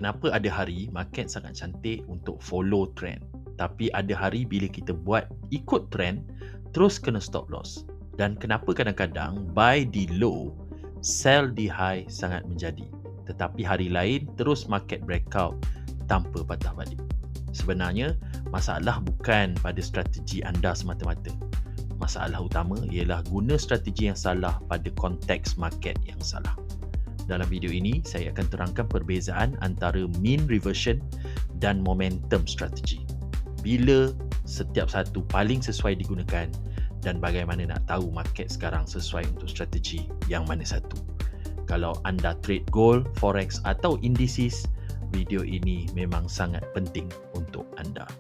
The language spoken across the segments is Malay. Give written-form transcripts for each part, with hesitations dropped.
kenapa ada hari market sangat cantik untuk follow trend, tapi ada hari bila kita buat ikut trend terus kena stop loss. Dan kenapa kadang-kadang buy di low, sell di high sangat menjadi, tetapi hari lain terus market breakout tanpa patah balik. Sebenarnya masalah bukan pada strategi anda semata-mata. Masalah utama ialah guna strategi yang salah pada konteks market yang salah. Dalam video ini, saya akan terangkan perbezaan antara mean reversion dan momentum strategi. Bila setiap satu paling sesuai digunakan dan bagaimana nak tahu market sekarang sesuai untuk strategi yang mana satu. Kalau anda trade gold, forex atau indices, video ini memang sangat penting untuk anda.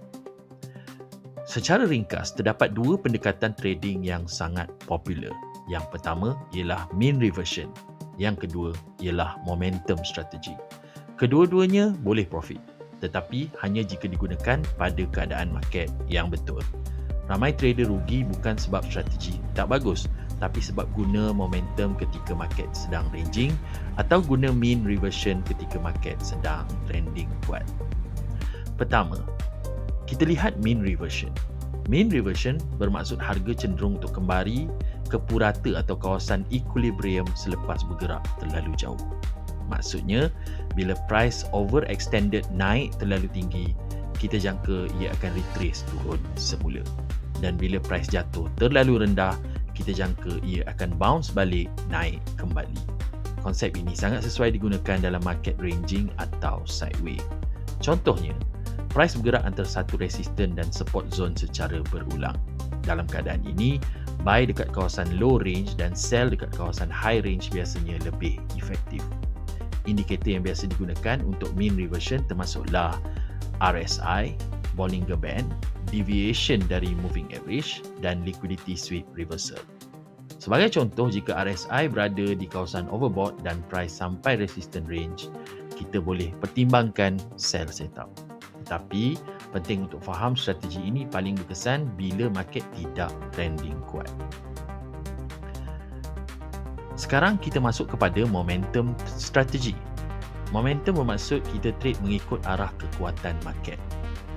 Secara ringkas, terdapat dua pendekatan trading yang sangat popular. Yang pertama ialah mean reversion. Yang kedua ialah momentum strategy. Kedua-duanya boleh profit, tetapi hanya jika digunakan pada keadaan market yang betul. Ramai trader rugi bukan sebab strategi tak bagus, tapi sebab guna momentum ketika market sedang ranging atau guna mean reversion ketika market sedang trending kuat. Pertama, kita lihat mean reversion. Mean reversion bermaksud harga cenderung untuk kembali ke purata atau kawasan equilibrium selepas bergerak terlalu jauh. Maksudnya, bila price overextended naik terlalu tinggi, kita jangka ia akan retrace turun semula. Dan bila price jatuh terlalu rendah, kita jangka ia akan bounce balik naik kembali. Konsep ini sangat sesuai digunakan dalam market ranging atau sideways. Contohnya, price bergerak antara satu resistance dan support zone secara berulang. Dalam keadaan ini, buy dekat kawasan low range dan sell dekat kawasan high range biasanya lebih efektif. Indikator yang biasa digunakan untuk mean reversion termasuklah RSI, Bollinger Band, deviation dari moving average dan liquidity sweep reversal. Sebagai contoh, jika RSI berada di kawasan overbought dan price sampai resistance range, kita boleh pertimbangkan sell setup. Tetapi, penting untuk faham strategi ini paling berkesan bila market tidak trending kuat. Sekarang kita masuk kepada momentum strategi. Momentum bermaksud kita trade mengikut arah kekuatan market.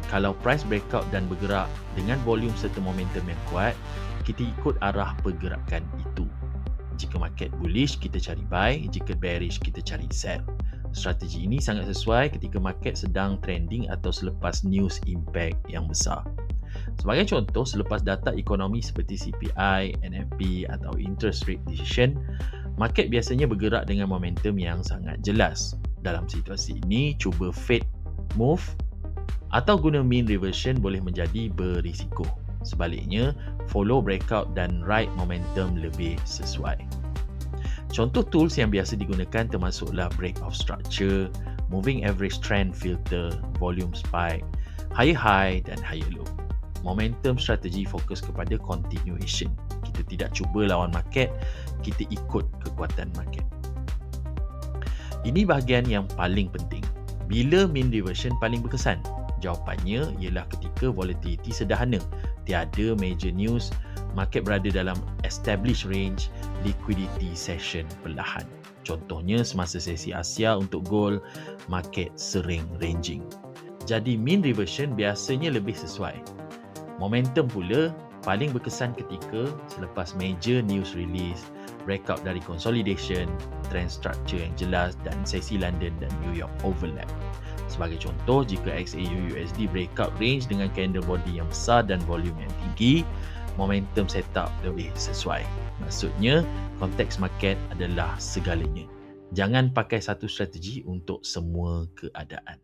Kalau price breakout dan bergerak dengan volume serta momentum yang kuat, kita ikut arah pergerakan itu. Jika market bullish, kita cari buy. Jika bearish, kita cari sell. Strategi ini sangat sesuai ketika market sedang trending atau selepas news impact yang besar. Sebagai contoh, selepas data ekonomi seperti CPI, NFP atau interest rate decision, market biasanya bergerak dengan momentum yang sangat jelas. Dalam situasi ini, cuba fade move atau guna mean reversion boleh menjadi berisiko. Sebaliknya, follow breakout dan ride momentum lebih sesuai. Contoh tools yang biasa digunakan termasuklah break of structure, moving average trend filter, volume spike, higher high dan higher low. Momentum strategi fokus kepada continuation. Kita tidak cuba lawan market, kita ikut kekuatan market. Ini bahagian yang paling penting. Bila mean reversion paling berkesan? Jawapannya ialah ketika volatility sederhana, tiada major news, market berada dalam established range, liquidity session perlahan. Contohnya semasa sesi Asia untuk gold, market sering ranging. Jadi mean reversion biasanya lebih sesuai. Momentum pula paling berkesan ketika selepas major news release, breakout dari consolidation, trend structure yang jelas dan sesi London dan New York overlap. Sebagai contoh, jika XAU USD breakout range dengan candle body yang besar dan volume yang tinggi, momentum setup lebih sesuai. Maksudnya, konteks market adalah segalanya. Jangan pakai satu strategi untuk semua keadaan.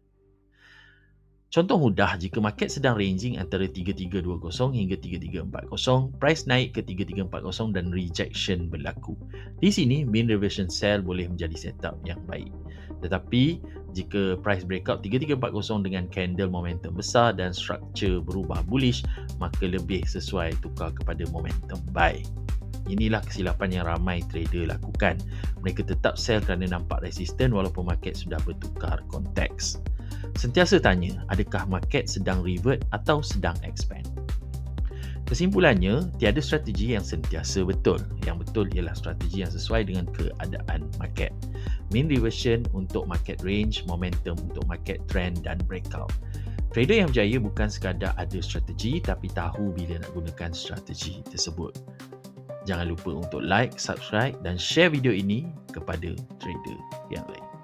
Contoh mudah, jika market sedang ranging antara 3320 hingga 3340, price naik ke 3340 dan rejection berlaku. Di sini, mean reversion sell boleh menjadi setup yang baik. Tetapi, jika price breakout 3340 dengan candle momentum besar dan structure berubah bullish, maka lebih sesuai tukar kepada momentum buy. Inilah kesilapan yang ramai trader lakukan. Mereka tetap sell kerana nampak resisten walaupun market sudah bertukar konteks. Sentiasa tanya, adakah market sedang revert atau sedang expand? Kesimpulannya, tiada strategi yang sentiasa betul. Yang betul ialah strategi yang sesuai dengan keadaan market. mean reversion untuk market range, momentum untuk market trend dan breakout. Trader yang berjaya bukan sekadar ada strategi tapi tahu bila nak gunakan strategi tersebut. Jangan lupa untuk like, subscribe dan share video ini kepada trader yang lain.